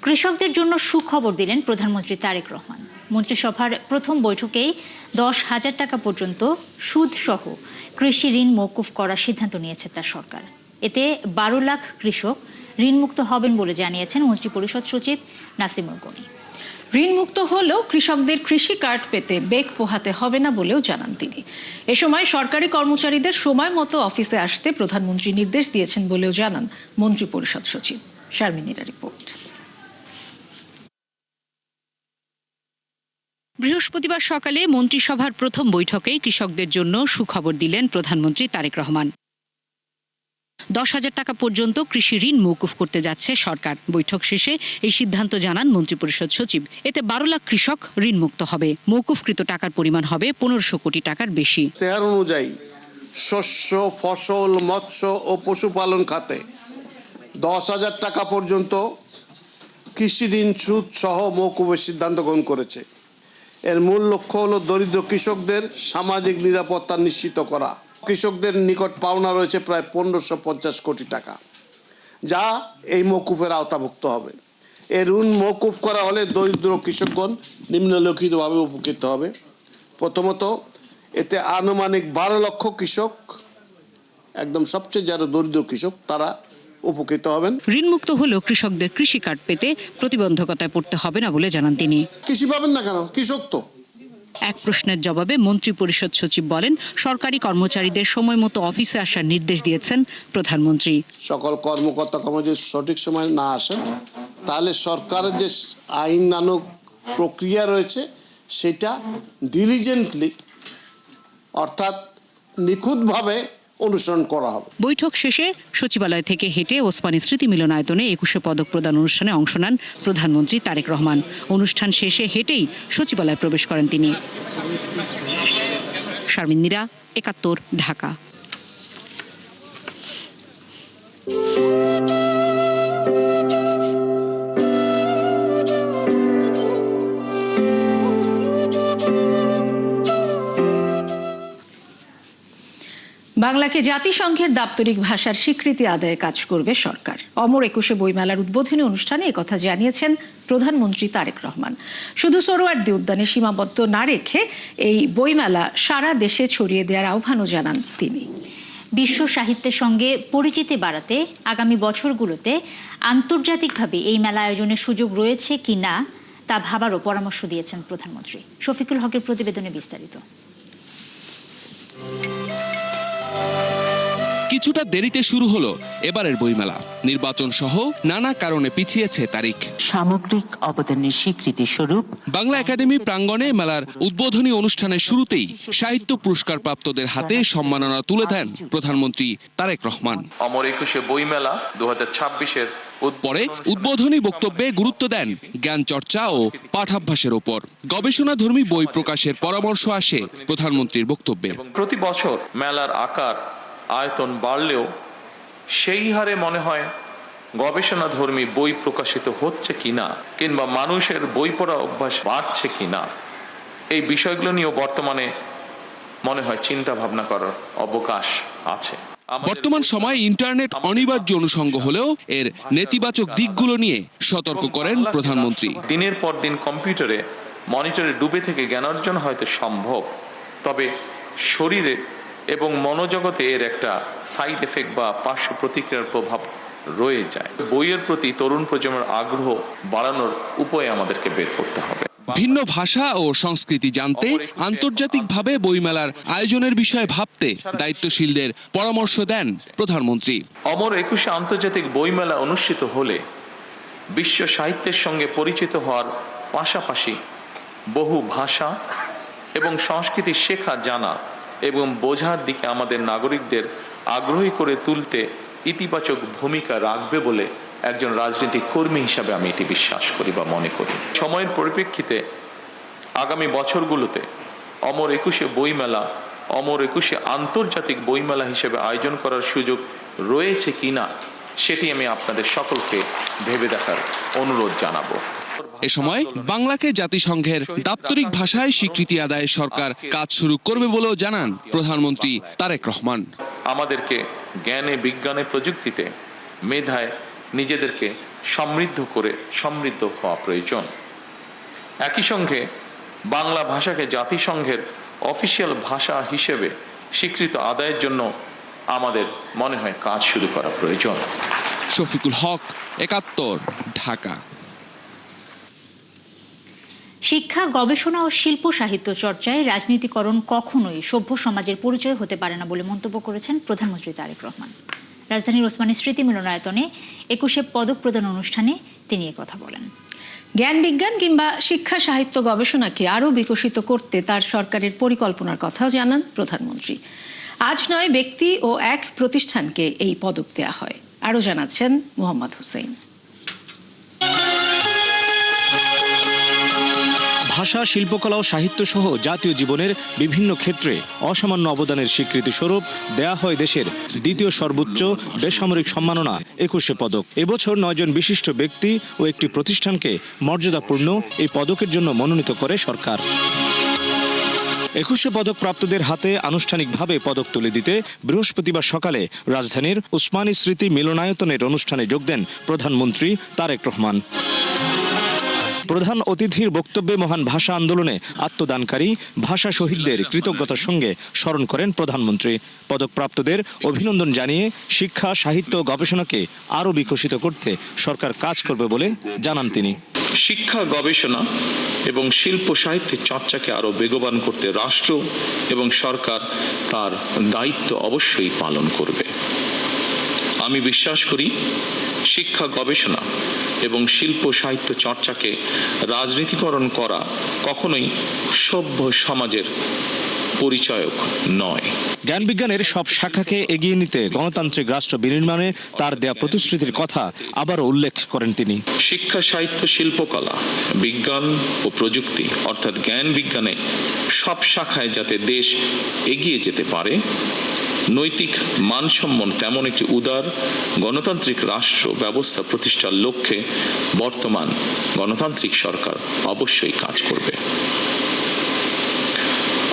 কৃষকদের জন্য সুখবর দিলেন প্রধানমন্ত্রী তারেক রহমান। মন্ত্রিসভার প্রথম বৈঠকেই 10,000 টাকা পর্যন্ত সুদসহ কৃষি ঋণ মওকুফ করার সিদ্ধান্ত নিয়েছে তার সরকার। এতে 12 লাখ কৃষক ঋণমুক্ত হবেন বলে জানিয়েছেন মন্ত্রিপরিষদ সচিব নাসিমুল গনি। ঋণমুক্ত হলেও কৃষকদের কৃষি কার্ড পেতে বেগ পোহাতে হবে না বলেও জানান তিনি। এ সময় সরকারি কর্মচারীদের সময় মতো অফিসে আসতে প্রধানমন্ত্রী নির্দেশ দিয়েছেন বলেও জানান মন্ত্রিপরিষদ সচিব। শারমিনীরা রিপোর্ট। বৃহস্পতিবার সকালে মন্ত্রিসভার প্রথম বৈঠকেই কৃষকদের জন্য সুখবর দিলেন প্রধানমন্ত্রী তারেক রহমান। 10,000 টাকা পর্যন্ত কৃষি ঋণ মওকুফ করতে যাচ্ছে সরকার। বৈঠক শেষে এই সিদ্ধান্ত জানান মন্ত্রিপরিষদ সচিব। এতে 12 লাখ কৃষক ঋণমুক্ত হবে। মওকুফকৃত টাকার পরিমাণ হবে 1500 কোটি টাকার বেশি। তেহার অনুযায়ী শস্য, ফসল, মৎস্য ও পশুপালন খাতে 10,000 টাকা পর্যন্ত কৃষি ঋণ সুদ সহ মওকুফের সিদ্ধান্ত গ্রহণ করেছে। এর মূল লক্ষ্য হল দরিদ্র কৃষকদের সামাজিক নিরাপত্তা নিশ্চিত করা। কৃষকদের নিকট পাওনা রয়েছে প্রায় 1550 কোটি টাকা, যা এই মওকুফের আওতাভুক্ত হবে। এই ঋণ মওকুফ করা হলে দরিদ্র কৃষকগণ নিম্নলিখিতভাবে উপকৃত হবে। প্রথমত, এতে আনুমানিক 12 লক্ষ কৃষক, একদম সবচেয়ে যারা দরিদ্র কৃষক, তারা উপকৃত হবেন। ঋণমুক্ত হলেও কৃষকদের কৃষি কার্ড পেতে প্রতিবন্ধকতায় পড়তে হবে না বলে জানান তিনি। কৃষি পাবেন না কেন? কৃষক তো। এক প্রশ্নের জবাবে মন্ত্রিপরিষদ সচিব বলেন, সরকারি কর্মচারীদের সময় মতো অফিসে আসার নির্দেশ দিয়েছেন প্রধানমন্ত্রী। সকল কর্মকর্তা কর্মচারী সঠিক সময় না আসেন, তাহলে সরকারের যে আইনানুগ প্রক্রিয়া রয়েছে সেটা ডিলিজেন্টলি, অর্থাৎ নিখুঁতভাবে অনুসরণ করা হবে। বৈঠক শেষে সচিবালয় থেকে হেঁটে ওসমানী স্মৃতি মিলনায়তনে 21শে পদক প্রদান অনুষ্ঠানে অংশ নেন প্রধানমন্ত্রী তারেক রহমান। অনুষ্ঠান শেষে হেঁটেই সচিবালয়ে প্রবেশ করেন তিনি। শারমিনীরা, 71, ঢাকা। বাংলাকে জাতিসংঘের দাপ্তরিক ভাষার স্বীকৃতি আদায়ে কাজ করবে সরকার। অমর 21শে বইমেলার উদ্বোধনী অনুষ্ঠানে একথা জানিয়েছেন প্রধানমন্ত্রী তারেক রহমান। শুধু সোহরাওয়ার্দী উদ্যানে সীমাবদ্ধ না রেখে এই বইমেলা সারা দেশে ছড়িয়ে দেওয়ার আহ্বানও জানান তিনি। বিশ্ব সাহিত্যের সঙ্গে পরিচিতি বাড়াতে আগামী বছরগুলোতে আন্তর্জাতিকভাবে এই মেলা আয়োজনের সুযোগ রয়েছে কি না তা ভাবারও পরামর্শ দিয়েছেন প্রধানমন্ত্রী। শফিকুল হকের প্রতিবেদনে বিস্তারিত। কিছুটা দেরিতে শুরু হলো এবারের বইমেলা। নির্বাচন সহ নানা কারণে পিছিয়েছে তারিখ। সামগ্রিক অবদানের স্বীকৃতি স্বরূপ বাংলা একাডেমি প্রাঙ্গণে মেলার উদ্বোধনী অনুষ্ঠানের শুরুতেই সাহিত্য পুরস্কার প্রাপ্তদের হাতে সম্মাননা তুলে দেন প্রধানমন্ত্রী তারেক রহমান। অমর 21শে বইমেলা 2026-এর পরে উদ্বোধনী বক্তব্যে গুরুত্ব দেন জ্ঞান চর্চা ও পাঠাভ্যাসের ওপর। গবেষণাধর্মী বই প্রকাশের পরামর্শ আসে প্রধানমন্ত্রীর বক্তব্যে। প্রতি বছর মেলার আকার আয়তন বাড়লেও সেই হারে মনে হয় গবেষণাধর্মী বই প্রকাশিত হচ্ছে কিনা, কিংবা মানুষের বই পড়া অভ্যাস বাড়ছে কিনা, এই বিষয়গুলো নিয়েও বর্তমানে মনে হয় চিন্তা ভাবনা করার অবকাশ আছে। বর্তমান সময়ে ইন্টারনেট অনিবার্য অনুষঙ্গ হলেও এর নেতিবাচক দিকগুলো নিয়ে সতর্ক করেন প্রধানমন্ত্রী। দিনের পর দিন কম্পিউটারে মনিটরে ডুবে থেকে জ্ঞান অর্জন হয়তো সম্ভব, তবে শরীরে এবং মনোজগতে এর একটা সাইড এফেক্ট বা পার্শ্ব প্রতিক্রিয়ার প্রভাব রয়ে যায়। বইয়ের প্রতি তরুণ প্রজন্মের আগ্রহ বাড়ানোর উপায় আমাদেরকে বের করতে হবে। ভিন্ন ভাষা ও সংস্কৃতি জানতে আন্তর্জাতিকভাবে বইমেলার আয়োজনের বিষয়ে ভাবতে দায়িত্বশীলদের পরামর্শ দেন প্রধানমন্ত্রী। অমর 21শে আন্তর্জাতিক বইমেলা অনুষ্ঠিত হলে বিশ্ব সাহিত্যের সঙ্গে পরিচিত হওয়ার পাশাপাশি বহু ভাষা এবং সংস্কৃতি শেখা, জানা এবং বোঝার দিকে আমাদের নাগরিকদের আগ্রহী করে তুলতে ইতিবাচক ভূমিকা রাখবে বলে একজন রাজনৈতিক কর্মী হিসাবে আমি এটি বিশ্বাস করি বা মনে করি। সময়ের পরিপ্রেক্ষিতে আগামী বছরগুলোতে অমর 21শে বইমেলা অমর 21শে আন্তর্জাতিক বইমেলা হিসেবে আয়োজন করার সুযোগ রয়েছে কিনা সেটি আমি আপনাদের সকলকে ভেবে দেখার অনুরোধ জানাবো। এ সময় বাংলাকে জাতিসংঘের দাপ্তরিক ভাষায় স্বীকৃতি আদায়ে সরকার কাজ শুরু করবে বলেও জানান প্রধানমন্ত্রী তারেক রহমান। আমাদেরকে জ্ঞানে, বিজ্ঞানে, প্রযুক্তিতে, মেধায় নিজেদেরকে সমৃদ্ধ হওয়া প্রয়োজন। একই সঙ্গে বাংলা ভাষাকে জাতিসংঘের অফিসিয়াল ভাষা হিসেবে স্বীকৃত আদায়ের জন্য আমাদের মনে হয় কাজ শুরু করা প্রয়োজন। শফিকুল হক, ৭১, ঢাকা। শিক্ষা, গবেষণা ও শিল্প সাহিত্য চর্চায় রাজনীতিকরণ কখনোই সভ্য সমাজের পরিচয় হতে পারে না বলে মন্তব্য করেছেন প্রধানমন্ত্রী তারেক রহমান। রাজধানীর ওসমানী স্মৃতি মিলনায়তনে ২১শে পদক প্রদান অনুষ্ঠানে তিনি কথা বলেন। জ্ঞান বিজ্ঞান কিংবা শিক্ষা সাহিত্য গবেষণাকে আরও বিকশিত করতে তার সরকারের পরিকল্পনার কথাও জানান প্রধানমন্ত্রী। আজ নয়, ব্যক্তি ও এক প্রতিষ্ঠানকে এই পদক দেয়া হয়। আরও জানাচ্ছেন মোহাম্মদ হোসেন। ভাষা, শিল্পকলা ও সাহিত্য সহ জাতীয় জীবনের বিভিন্ন ক্ষেত্রে অসামান্য অবদানের স্বীকৃতি স্বরূপ দেয়া হয় দেশের দ্বিতীয় সর্বোচ্চ বেসামরিক সম্মাননা ২১শে পদক। এবছর ৯ জন বিশিষ্ট ব্যক্তি ও একটি প্রতিষ্ঠানকে মর্যাদাপূর্ণ এই পদকের জন্য মনোনীত করে সরকার। ২১শে পদক প্রাপ্তদের হাতে আনুষ্ঠানিকভাবে পদক তুলে দিতে বৃহস্পতিবার সকালে রাজধানীর ওসমানী স্মৃতি মিলনায়তনের অনুষ্ঠানে যোগ দেন প্রধানমন্ত্রী তারেক রহমান। প্রধান অতিথির বক্তব্যে মহান ভাষা আন্দোলনে আত্মদানকারী ভাষা শহীদদের কৃতজ্ঞতার সঙ্গে স্মরণ করেন প্রধানমন্ত্রী। পদকপ্রাপ্তদের অভিনন্দন জানিয়ে শিক্ষা, সাহিত্য ও গবেষণাকে আরও বিকশিত করতে সরকার কাজ করবে বলে জানান তিনি। শিক্ষা, গবেষণা এবং শিল্প সাহিত্যের চর্চাকে আরো বেগবান করতে রাষ্ট্র এবং সরকার তার দায়িত্ব অবশ্যই পালন করবে। আমি বিশ্বাস করি শিক্ষা, গবেষণা এবং শিল্প সাহিত্য চর্চাকে রাজনীতিকরণ করা কখনোই সভ্য সমাজের পরিচয়ক নয়। জ্ঞান বিজ্ঞানের সব শাখাকে এগিয়ে নিতে গণতান্ত্রিক রাষ্ট্র বিনির্মাণে তার দেয়া প্রতিশ্রুতির কথা আবারও উল্লেখ করেন তিনি। শিক্ষা, সাহিত্য, শিল্পকলা, বিজ্ঞান ও প্রযুক্তি অর্থাৎ জ্ঞান বিজ্ঞানে সব শাখায় যাতে দেশ এগিয়ে যেতে পারে, নৈতিক মানসম্পন্ন তেমন একটি উদার গণতান্ত্রিক রাষ্ট্র ব্যবস্থা প্রতিষ্ঠার লক্ষ্যে বর্তমান গণতান্ত্রিক সরকার অবশ্যই কাজ করবে।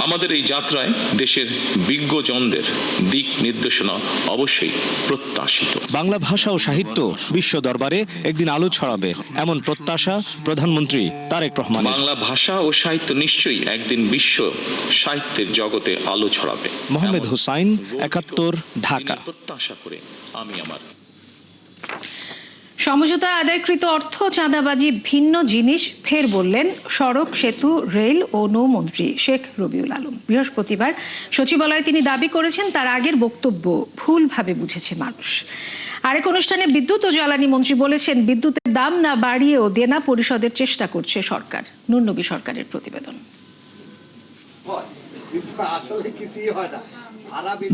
আমাদের এই যাত্রায় দেশের বিজ্ঞজনদের দিক নির্দেশনা অবশ্যই প্রত্যাশিত। বাংলা ভাষা ও সাহিত্য বিশ্ব দরবারে একদিন আলো ছড়াবে, এমন প্রত্যাশা প্রধানমন্ত্রী তারেক রহমান। বাংলা ভাষা ও সাহিত্য নিশ্চয়ই একদিন বিশ্ব সাহিত্যের জগতে আলো ছড়াবে। মোহাম্মদ হোসাইন, ৭১, ঢাকা। প্রত্যাশা করে আমি আমার সমঝোতা আদায়কৃত অর্থ চাঁদাবাজি ভিন্ন জিনিস ফের বললেন সড়ক, সেতু, রেল ও নৌমন্ত্রী শেখ রবিউল আলম। বৃহস্পতিবার সচিবালয়ে তিনি দাবি করেছেন তার আগের বক্তব্য ভুলভাবে বুঝেছে মানুষ। আরেক অনুষ্ঠানে বিদ্যুৎ ও জ্বালানি মন্ত্রী বলেছেন বিদ্যুতের দাম না বাড়িয়েও দেনা পরিশোধের চেষ্টা করছে সরকার। নুরনবী সরকারের প্রতিবেদন।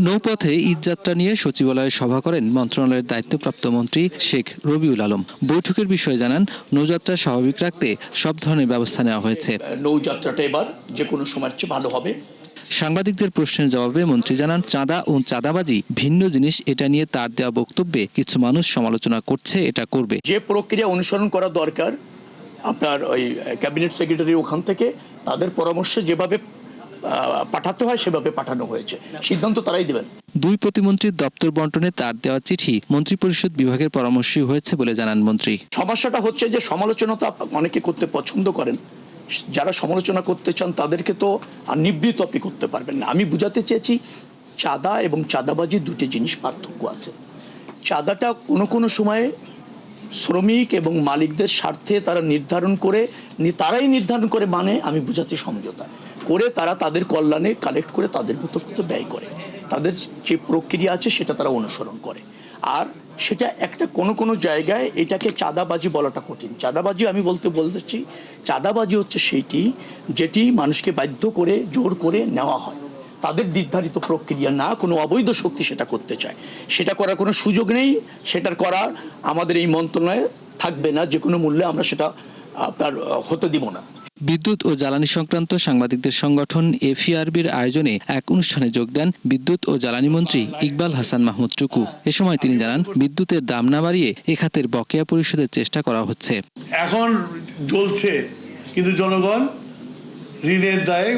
নৌপথে ঈদযাত্রা নিয়ে সচিবালয়ে সভা করেন মন্ত্রণালয়ের দায়িত্বপ্রাপ্ত মন্ত্রী শেখ রবিউল আলম। বৈঠকের বিষয়ে জানান, নৌযাত্রা স্বাভাবিক রাখতে সব ধরনের ব্যবস্থা নেওয়া হয়েছে। নৌযাত্রাটা এবার যে কোনো সময়ের চেয়ে ভালো হবে। সাংবাদিকদের প্রশ্নের জবাবে মন্ত্রী জানান, চাঁদা ও চাঁদাবাজি ভিন্ন জিনিস। এটা নিয়ে তার দেওয়া বক্তব্যে কিছু মানুষ সমালোচনা করছে, এটা করবে। যে প্রক্রিয়া অনুসরণ করা দরকার, আপনার ওই ক্যাবিনেট সেক্রেটারি ওখান থেকে তাদের পরামর্শে যেভাবে পাঠাতে হয় সেভাবে পাঠানো হয়েছে, সিদ্ধান্ত তারাই দেবেন। দুই প্রতিমন্ত্রীর দপ্তর বন্টনে তার দেওয়া চিঠি মন্ত্রিপরিষদ বিভাগের পরামর্শই হয়েছে বলে জানান মন্ত্রী। সমস্যাটা হচ্ছে যে সমালোচনা তো অনেকে করতে পছন্দ করেন, যারা সমালোচনা করতে চান তাদেরকে তো আর নিবৃত্ত আপনি করতে পারবেন না। আমি বুঝাতে চেয়েছি চাঁদা এবং চাঁদাবাজি দুটি জিনিস পার্থক্য আছে। চাঁদাটা কোনো সময়ে শ্রমিক এবং মালিকদের স্বার্থে তারা তারাই নির্ধারণ করে মানে আমি বুঝাচ্ছি সমঝোতা করে তারা তাদের কল্যাণে কালেক্ট করে তাদের মতো ব্যয় করে, তাদের যে প্রক্রিয়া আছে সেটা তারা অনুসরণ করে। আর সেটা একটা কোনো জায়গায় এটাকে চাঁদাবাজি বলাটা কঠিন। চাঁদাবাজি আমি বলতেছি চাঁদাবাজি হচ্ছে সেইটি যেটি মানুষকে বাধ্য করে জোর করে নেওয়া হয়, তাদের নির্ধারিত প্রক্রিয়া না, কোনো অবৈধ শক্তি সেটা করতে চায়, সেটা করার কোনো সুযোগ নেই। সেটার করা আমাদের এই মন্ত্রণালয়ে থাকবে না, যে কোনো মূল্যে আমরা সেটা আপনার হতে দিব না। বিদ্যুৎ ও জ্বালানি সংক্রান্ত সাংবাদিকদের সংগঠন এফইআরবির আয়োজনে এক অনুষ্ঠানে যোগ দেন বিদ্যুৎ ও জ্বালানি মন্ত্রী ইকবাল হাসান মাহমুদ টুকু। এ সময় তিনি জানান, বিদ্যুতের দাম না বাড়িয়ে এ খাতের বকেয়া পরিশোধের চেষ্টা করা হচ্ছে। এখন জ্বলছে কিন্তু জনগণ ঋণের দায়ে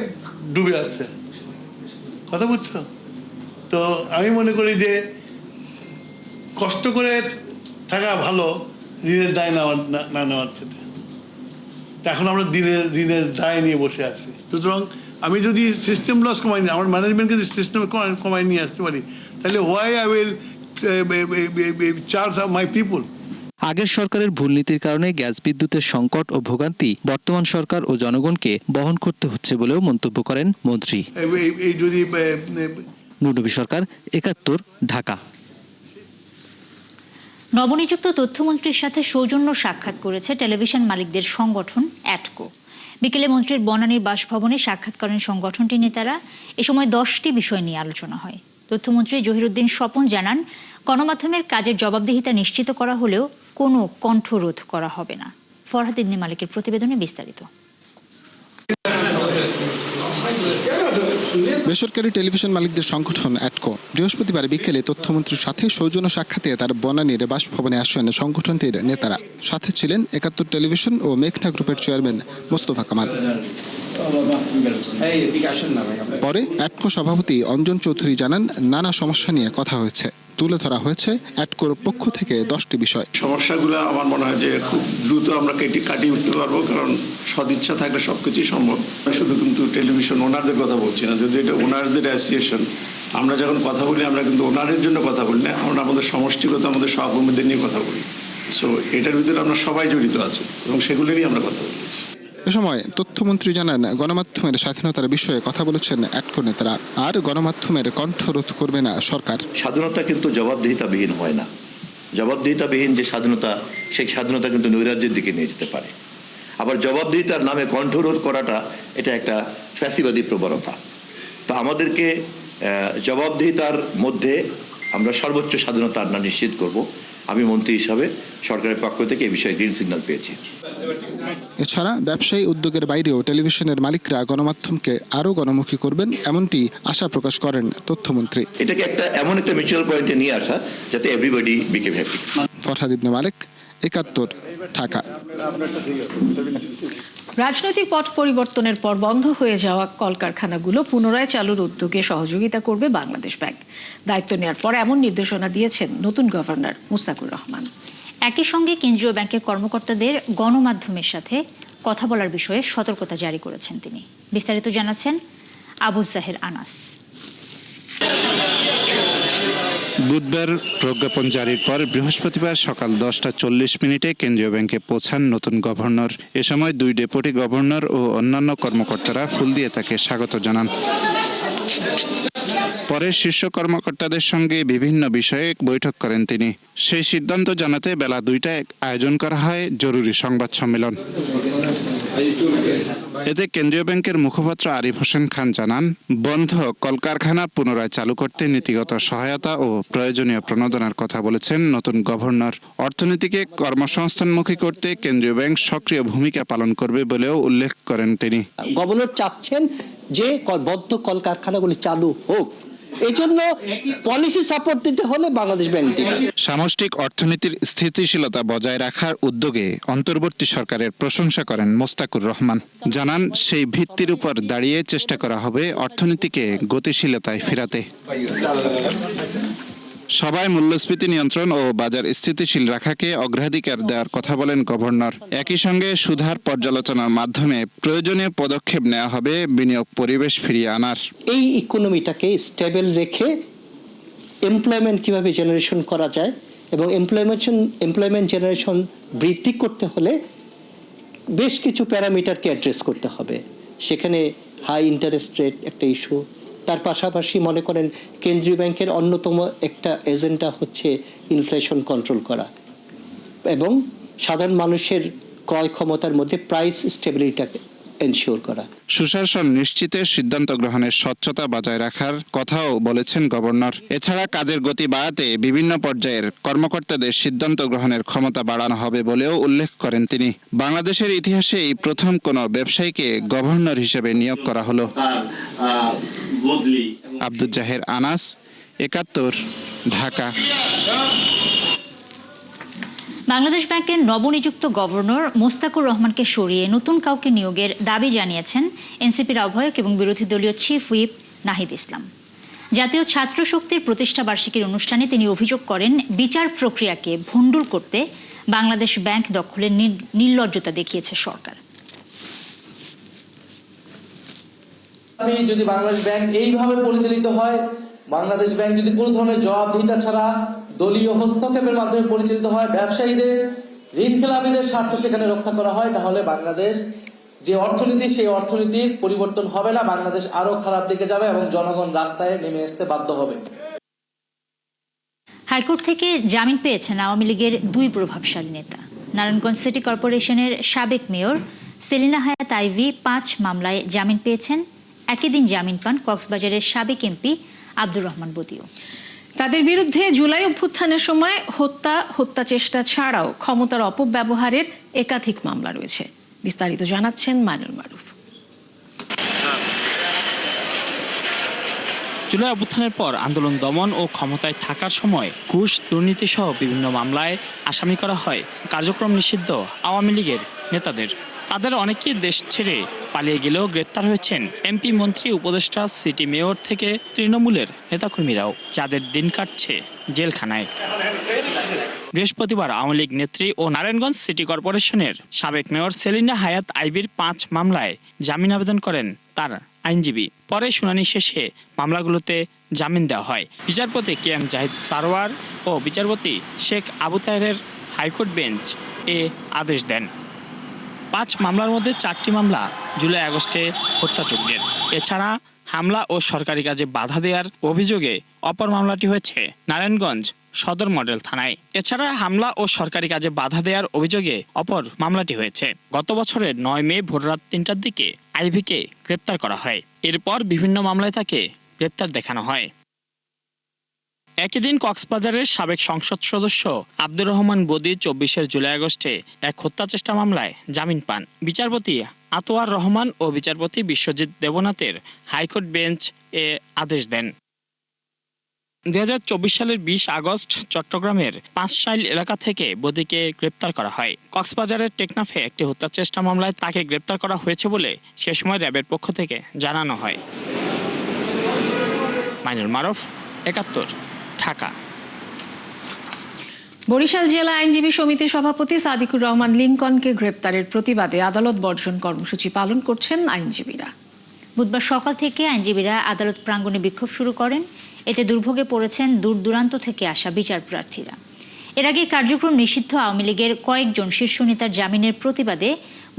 ডুবে আছে, কথা বুঝছো তো? আমি মনে করি যে কষ্ট করে থাকা ভালো, ঋণের দায় না নেওয়ার চেয়ে। এখন আমরা ঋণের দায় নিয়ে বসে আছি। সুতরাং আমি যদি সিস্টেম লস কমাই নিই, আমার ম্যানেজমেন্টকে যদি সিস্টেম কমাই নিয়ে আসতে পারি, তাহলে why I will charge my people. আগের সরকারের ভুল নীতির কারণে গ্যাস বিদ্যুতের সংকট ও ভোগান্তি বর্তমান সরকার ও জনগণকে বহন করতে হচ্ছে বলেও মন্তব্য করেন মন্ত্রী। এই যদি নুরনবী সরকার, ৭১, ঢাকা। নবনিযুক্ত তথ্যমন্ত্রীর সাথে সৌজন্য সাক্ষাৎ করেছে টেলিভিশন মালিকদের সংগঠন অ্যাটকো। বিকেলে মন্ত্রীর বনানীর বাসভবনে সাক্ষাৎ করেন সংগঠনটির নেতারা। এ সময় 10টি বিষয় নিয়ে আলোচনা হয়। তথ্যমন্ত্রী জহিরুদ্দিন স্বপন জানান, গণমাধ্যমের কাজের জবাবদিহিতা নিশ্চিত করা হলেও কোনো কণ্ঠরোধ করা হবে না। ফরহাদ ইবনে মালিকের প্রতিবেদনে বিস্তারিত। বেসরকারি টেলিভিশন মালিকদের সংগঠন অ্যাটকো বৃহস্পতিবার বিকেলে তথ্যমন্ত্রীর সাথে সৌজন্য সাক্ষাতে তার বনানীর বাসভবনে আসেন সংগঠনটির নেতারা। সাথে ছিলেন ৭১ টেলিভিশন ও মেঘনা গ্রুপের চেয়ারম্যান মোস্তফা কামাল। পরে অ্যাটকো সভাপতি অঞ্জন চৌধুরী জানান, নানা সমস্যা নিয়ে কথা হয়েছে। তুলে ধরা হয়েছে অ্যাটকোর পক্ষ থেকে 10টি বিষয়। সমস্যাগুলো আমার মনে হয় যে খুব দ্রুত আমরা কাটিয়ে উঠতে পারবো, কারণ সদিচ্ছা থাকলে সবকিছুই সম্ভব। শুধু কিন্তু টেলিভিশন ওনারদের কথা বলছি না, যদি এটা ওনারদের অ্যাসোসিয়েশন, আমরা যখন কথা বলি আমরা কিন্তু ওনারের জন্য কথা বলি না, আমরা আমাদের সমষ্টিগত আমাদের সহকর্মীদের নিয়ে কথা বলি। সো এটার ভিতরে আমরা সবাই জড়িত আছি এবং সেগুলো নিয়ে আমরা কথা বলি। এ সময় তথ্যমন্ত্রী জানান, গণমাধ্যমের স্বাধীনতার বিষয়ে কথা বলেছেন অ্যাটকো নেতারা, আর গণমাধ্যমের কণ্ঠরোধ করবে না সরকার। স্বাধীনতা কিন্তু জবাবদিহিতাবিহীন হয় না। জবাবদিহিতাবিহীন যে স্বাধীনতা, সেই স্বাধীনতা কিন্তু নৈরাজ্যের দিকে নিয়ে যেতে পারে। আবার জবাবদিহিতার নামে কণ্ঠরোধ করাটা এটা একটা ফ্যাসিবাদী প্রবণতা। তো আমাদেরকে জবাবদিহিতার মধ্যে আমরা সর্বোচ্চ স্বাধীনতা না নিশ্চিত করব। আমি মন্ত্রী হিসাবে সরকারের পক্ষ থেকে এই বিষয়ে গ্রিন সিগন্যাল পেয়েছি। এছাড়া ব্যবসায়ী উদ্যোগের বাইরেও টেলিভিশনের মালিকরা গণমাধ্যমকে আরও গণমুখী করবেন, এমনটি আশা প্রকাশ করেন তথ্যমন্ত্রী। এটাকে এমন একটা মিউচুয়াল পয়েন্টে নিয়ে আসা যাতে এভরিবডি বিকেম হ্যাপি। ফরহাদ ইবনে মালিক, ৭১, ঢাকা। রাজনৈতিক পট পরিবর্তনের পর বন্ধ হয়ে যাওয়া কলকারখানাগুলো পুনরায় চালুর উদ্যোগে সহযোগিতা করবে বাংলাদেশ ব্যাংক। দায়িত্ব নেওয়ার পর এমন নির্দেশনা দিয়েছেন নতুন গভর্নর মুস্তাকুর রহমান। একই সঙ্গে কেন্দ্রীয় ব্যাংকের কর্মকর্তাদের গণমাধ্যমের সাথে কথা বলার বিষয়ে সতর্কতা জারি করেছেন তিনি। বিস্তারিত জানাচ্ছেন আবু জাহের আনাস। বুধবার প্রজ্ঞাপন জারির পর বৃহস্পতিবার সকাল 10:40 কেন্দ্রীয় ব্যাংকে পৌঁছান নতুন গভর্নর। এ সময় 2 ডেপুটি গভর্নর ও অন্যান্য কর্মকর্তারা ফুল দিয়ে তাকে স্বাগত জানান। পরে শীর্ষ কর্মকর্তাদের সঙ্গে বিভিন্ন বিষয়ে বৈঠক করেন তিনি। সেই সিদ্ধান্ত জানাতে বেলা 2টায় আয়োজন করা হয় জরুরি সংবাদ সম্মেলন। এতে কেন্দ্রীয় ব্যাংকের মুখপাত্র আরিফ হোসেন খান জানান, বন্ধ কলকারখানা পুনরায় চালু করতে নীতিগত সহায়তা ও প্রয়োজনীয় প্রণোদনার কথা বলেছেন নতুন গভর্নর। অর্থনীতিকে কর্মসংস্থানমুখী করতে কেন্দ্রীয় ব্যাংক সক্রিয় ভূমিকা পালন করবে বলেও উল্লেখ করেন তিনি। গভর্নর চাচ্ছেন যে বদ্ধ কলকারখানাগুলি চালু হোক, এই জন্য পলিসি সাপোর্ট দিতে হলে বাংলাদেশ ব্যাংক দিবে। সামষ্টিক অর্থনীতির স্থিতিশীলতা বজায় রাখার উদ্যোগে অন্তর্বর্তী সরকারের প্রশংসা করেন মোস্তাকুর রহমান। জানান, সেই ভিত্তির উপর দাঁড়িয়ে চেষ্টা করা হবে অর্থনীতিকে গতিশীলতায় ফেরাতে। সবাই মূল্যস্ফীতি নিয়ন্ত্রণ ও বাজার স্থিতিশীল রাখাকে অগ্রাধিকার দেওয়ার কথা বলেন গভর্নর। একই সঙ্গে সুধার পর্যালোচনার মাধ্যমে প্রয়োজনীয় পদক্ষেপ নেওয়া হবে বিনিয়োগ পরিবেশ ফিরিয়ে আনার। এই ইকোনমিটাকে স্টেবল রেখে এমপ্লয়মেন্ট কিভাবে জেনারেশন করা যায় এবং এমপ্লয়মেন্ট জেনারেশন বৃদ্ধি করতে হলে বেশ কিছু প্যারামিটারকে অ্যাড্রেস করতে হবে। সেখানে হাই ইন্টারেস্ট রেট একটা ইস্যু, তার পাশাপাশি মনে করেন কেন্দ্রীয় ব্যাংকের অন্যতম একটা এজেন্ডা হচ্ছে ইনফ্লেশন কন্ট্রোল করা এবং সাধারণ মানুষের ক্রয় ক্ষমতার মধ্যে প্রাইস স্টেবিলিটিটাকে এনশিওর করা। সুশাসন নিশ্চিতে সিদ্ধান্ত গ্রহণের স্বচ্ছতা বজায় রাখার কথাও বলেছেন গভর্নর। এছাড়া কাজের গতি বাড়াতে বিভিন্ন পর্যায়ের কর্মকর্তাদের সিদ্ধান্ত গ্রহণের ক্ষমতা বাড়ানো হবে বলেও উল্লেখ করেন তিনি। বাংলাদেশের ইতিহাসে এই প্রথম কোনো ব্যবসায়ীকে গভর্নর হিসেবে নিয়োগ করা হলো। আব্দুল জাহের আনাস, ৭১, ঢাকা। বাংলাদেশ ব্যাংকের নবনিযুক্ত গভর্নর মোস্তাকুর রহমানকে সরিয়ে নতুন কাউকে নিয়োগের দাবি জানিয়েছেন এনসিপির আহ্বায়ক এবং বিরোধী দলীয় চিফ হুইপ নাহিদ ইসলাম। জাতীয় ছাত্র শক্তির প্রতিষ্ঠা বার্ষিকীর অনুষ্ঠানে তিনি অভিযোগ করেন, বিচার প্রক্রিয়াকে ভণ্ডুল করতে বাংলাদেশ ব্যাংক দখলের নির্লজ্জতা দেখিয়েছে সরকার। যদি বাংলাদেশ ব্যাংক এইভাবে পরিচালিত হয়, বাংলাদেশ ব্যাংক যদি কোনো ধরনের জবাবদিহিতা ছাড়া দলীয় হস্তক্ষেপের মাধ্যমে পরিচালিত হয়, ব্যবসায়ীদের ঋণ খেলাপিদের স্বার্থ সেখানে রক্ষা করা হয়, তাহলে বাংলাদেশ যে অর্থনীতি সেই অর্থনীতির পরিবর্তন হবে না, বাংলাদেশ আরো খারাপ দিকে যাবে এবং জনগণ রাস্তায় নেমে আসতে বাধ্য হবে। হাইকোর্ট থেকে জামিন পেয়েছেন আওয়ামী লীগের 2 প্রভাবশালী নেতা। নারায়ণগঞ্জ সিটি কর্পোরেশনের সাবেক মেয়র সেলিনা হায়াৎ আইভী 5 মামলায় জামিন পেয়েছেন। একই দিন জামিন পান কক্সবাজারের সাবেক এমপি আব্দুর রহমান বদিও। তাদের বিরুদ্ধে জুলাই অভ্যুত্থানের সময় হত্যা চেষ্টা ছাড়াও ক্ষমতার অপব্যবহারের একাধিক মামলা রয়েছে। বিস্তারিত জানাচ্ছেন মাইনুল মারুফ। জুলাই অভ্যুত্থানের পর আন্দোলন দমন ও ক্ষমতায় থাকার সময় ঘুষ, দুর্নীতি সহ বিভিন্ন মামলায় আসামি করা হয় কার্যক্রম নিষিদ্ধ আওয়ামী লীগের নেতাদের। তাদের অনেকেই দেশ ছেড়ে পালিয়ে গেলেও গ্রেপ্তার হয়েছেন এমপি, মন্ত্রী, উপদেষ্টা, সিটি মেয়র থেকে তৃণমূলের নেতাকর্মীরাও, যাদের দিন কাটছে জেলখানায়। বৃহস্পতিবার আওয়ামী লীগ নেত্রী ও নারায়ণগঞ্জ সিটি কর্পোরেশনের সাবেক মেয়র সেলিনা হায়াৎ আইভীর 5 মামলায় জামিন আবেদন করেন তার আইনজীবী। পরে শুনানি শেষে মামলাগুলোতে জামিন দেওয়া হয়। বিচারপতি KM জাহিদ সারোয়ার ও বিচারপতি শেখ আবু তাহেরের হাইকোর্ট বেঞ্চ আদেশ দেন। 5 মামলার মধ্যে 4টি মামলা জুলাই আগস্টে হত্যাযজ্ঞের। এছাড়া হামলা ও সরকারি কাজে বাধা দেওয়ার অভিযোগে অপর মামলাটি হয়েছে নারায়ণগঞ্জ সদর মডেল থানায়। এছাড়া হামলা ও সরকারি কাজে বাধা দেওয়ার অভিযোগে অপর মামলাটি হয়েছে গত বছরের 9 মে ভোররাত 3টার দিকে আইভীকে গ্রেপ্তার করা হয়। এরপর বিভিন্ন মামলায় তাকে গ্রেপ্তার দেখানো হয়। একই দিন কক্সবাজারের সাবেক সংসদ সদস্য আব্দুর রহমান বদি 24 জুলাই আগস্টে এক হত্যা চেষ্টা মামলায় জামিন পান। বিচারপতি আতোয়ার রহমান ও বিচারপতি বিশ্বজিৎ দেবনাথের হাইকোর্ট বেঞ্চ আদেশ দেন। 2024 সালের 20 আগস্ট চট্টগ্রামের 5 শাইল এলাকা থেকে বদিকে গ্রেপ্তার করা হয়। কক্সবাজারের টেকনাফে একটি হত্যা চেষ্টা মামলায় তাকে গ্রেপ্তার করা হয়েছে বলে সে সময় র্যাবের পক্ষ থেকে জানানো হয়। মাইনুল মারুফ, 71, ঢাকা। বরিশাল জেলা আইনজীবী সমিতির সভাপতি সাদিকুর রহমান লিংকনকে গ্রেপ্তারের প্রতিবাদে আদালত বর্জন কর্মসূচি পালন করছেন আইনজীবীরা। বুধবার সকাল থেকে আইনজীবীরা আদালত প্রাঙ্গণে বিক্ষোভ শুরু করেন। এতে দুর্ভোগে পড়েছেন দূর দূরান্ত থেকে আসা বিচার প্রার্থীরা। এর আগে কার্যক্রম নিষিদ্ধ আওয়ামী লীগের কয়েকজন শীর্ষ নেতার জামিনের প্রতিবাদে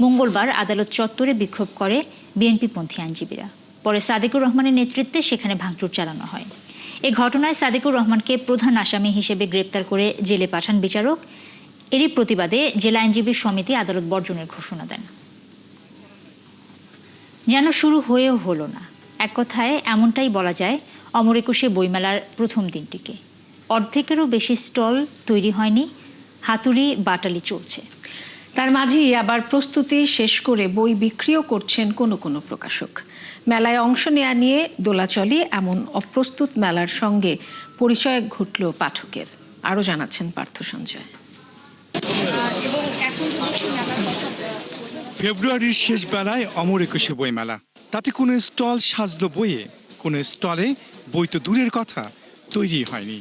মঙ্গলবার আদালত চত্বরে বিক্ষোভ করে বিএনপিপন্থী আইনজীবীরা। পরে সাদিকুর রহমানের নেতৃত্বে সেখানে ভাঙচুর চালানো হয়। এই ঘটনায় সাদিকুর রহমানকে প্রধান আসামি হিসেবে গ্রেপ্তার করে জেলে পাঠান বিচারক। এরই প্রতিবাদে জেলা আইনজীবী সমিতি আদালত বর্জনের ঘোষণা দেন। যেন শুরু হয়েও হলো না, এক কথায় এমনটাই বলা যায় অমর একুশে বইমেলার প্রথম দিনটিকে। অর্ধেকেরও বেশি স্টল তৈরি হয়নি, হাতুড়ি বাটালি চলছে। তার মাঝেই আবার প্রস্তুতি শেষ করে বই বিক্রিও করছেন কোনো কোনো প্রকাশক। মেলায় অংশ নেওয়া নিয়ে দোলাচলে এমন অপ্রস্তুত মেলার সঙ্গে পরিচয় ঘটল পাঠকের। আরও জানাচ্ছেন পার্থ সঞ্জয়। ফেব্রুয়ারির শেষ বেলায় অমর একুশে বইমেলা, তাতে কোনো স্টল সাজলো বইয়ে, কোনো স্টলে বই তো দূরের কথা তৈরি হয়নি।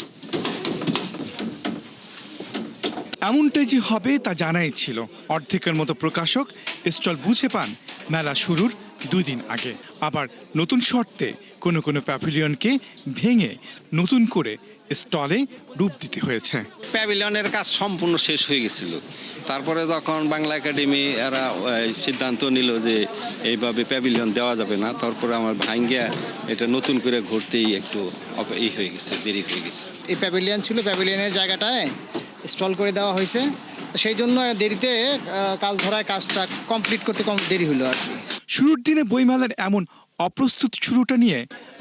এমনটাই যে হবে তা জানাই ছিল। অর্ধেকের মতো প্রকাশক স্টল বুঝে পান মেলা শুরুর 2 দিন আগে। আবার নতুন শর্তে কোনো কোনো প্যাভিলিয়নকে ভেঙে নতুন করে স্টলে রূপ দিতে হয়েছে। প্যাভিলিয়নের কাজ সম্পূর্ণ শেষ হয়ে গেছিল, তারপরে যখন বাংলা একাডেমি এরা সিদ্ধান্ত নিল যে এইভাবে প্যাভিলিয়ন দেওয়া যাবে না, তারপরে আমার ভাঙ্গিয়া এটা নতুন করে ঘুরতেই একটু হয়ে গেছে, দেরি হয়ে গেছে। এই প্যাভিলিয়ন ছিল, প্যাভিলিয়নের জায়গাটায় স্টল করে দেওয়া হয়েছে, সেই জন্য দেরিতে কাজ ধরায় কাজটা কমপ্লিট করতে কম দেরি হলো আর কি। শুরুর দিনে বইমেলার এমন অপ্রস্তুত শুরুটা নিয়ে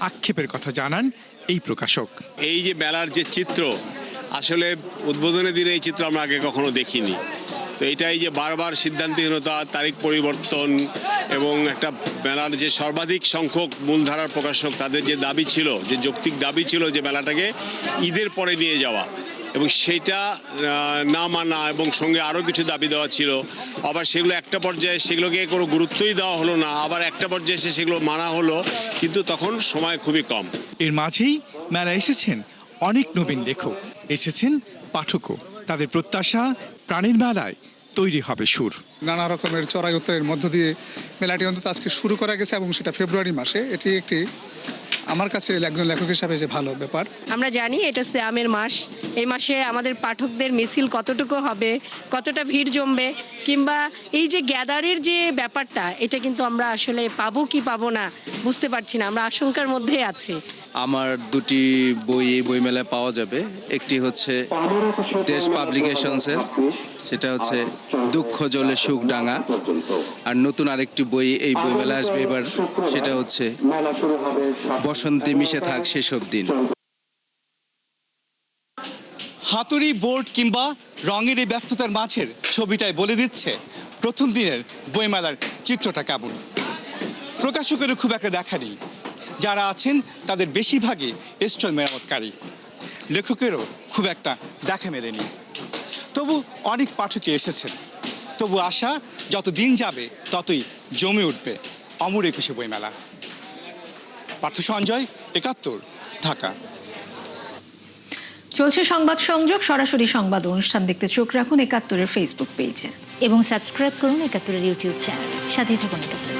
আক্ষেপের কথা জানান এই প্রকাশক। এই যে মেলার যে চিত্র, আসলে উদ্বোধনের দিনে এই চিত্র আমরা আগে কখনো দেখিনি। তো এটাই যে বারবার সিদ্ধান্তহীনতা, তারিখ পরিবর্তন এবং একটা মেলার যে সর্বাধিক সংখ্যক মূলধারার প্রকাশক তাদের যে দাবি ছিল, যে যৌক্তিক দাবি ছিল যে মেলাটাকে ঈদের পরে নিয়ে যাওয়া, এবং সেটা না মানা এবং সঙ্গে আরও কিছু দাবি দেওয়া ছিল। আবার সেগুলো একটা পর্যায়ে সেগুলোকে কোনো গুরুত্বই দেওয়া হলো না, আবার একটা পর্যায়ে এসে সেগুলো মানা হলো, কিন্তু তখন সময় খুবই কম। এর মাঝেই মেলা এসেছেন অনেক নবীন লেখক, এসেছেন পাঠকও। তাদের প্রত্যাশা প্রাণীর মেলায় তৈরি হবে সুর। নানা রকমের চড়াই উত্তরের মধ্য দিয়ে মেলাটি অন্তত আজকে শুরু করা গেছে এবং সেটা ফেব্রুয়ারি মাসে। এটি একটি আমার কাছে একজন লেখক হিসাবে যে ভালো ব্যাপার। আমরা জানি এটা শ্যামের মাস, এই মাসে আমাদের পাঠকদের মিছিল কতটুকু হবে, কতটা ভিড় জমবে, কিংবা এই যে গ্যাদারের যে ব্যাপারটা, এটা কিন্তু আমরা আসলে পাবো কি পাবো না বুঝতে পারছি না, আমরা আশঙ্কার মধ্যে আছি। আমার দুটি বই এই বইমেলায় পাওয়া যাবে। একটি হচ্ছে দেশ পাবলিকেশনসের, সেটা হচ্ছে দুঃখ জলে সুখ ডাঙা, আর নতুন আরেকটি বই এই বইমেলায় আসবে এবার, সেটা হচ্ছে বসন্তে মিশে থাক সেসব দিন। হাতুড়ি, বোর্ড কিংবা রঙের এই ব্যস্ততার মাঝের ছবিটাই বলে দিচ্ছে প্রথম দিনের বইমেলার চিত্রটা কেমন। প্রকাশকেরও খুব একটা দেখা নেই, যারা আছেন তাদের বেশিরভাগই স্টল মেরামতকারী। লেখকেরও খুব একটা দেখা মেলেনি। তবু অনেক পাঠকই এসেছেন। তবু আশা যত দিন যাবে ততই জমে উঠবে অমর একুশে বইমেলা। পার্থ সঞ্জয়, ৭১, ঢাকা। চলছে সংবাদ সংযোগ। সরাসরি সংবাদ অনুষ্ঠান দেখতে চোখ রাখুন ৭১-এর ফেসবুক পেজে এবং সাবস্ক্রাইব করুন ৭১-এর ইউটিউব চ্যানেলে। সাথেই থাকুন ৭১।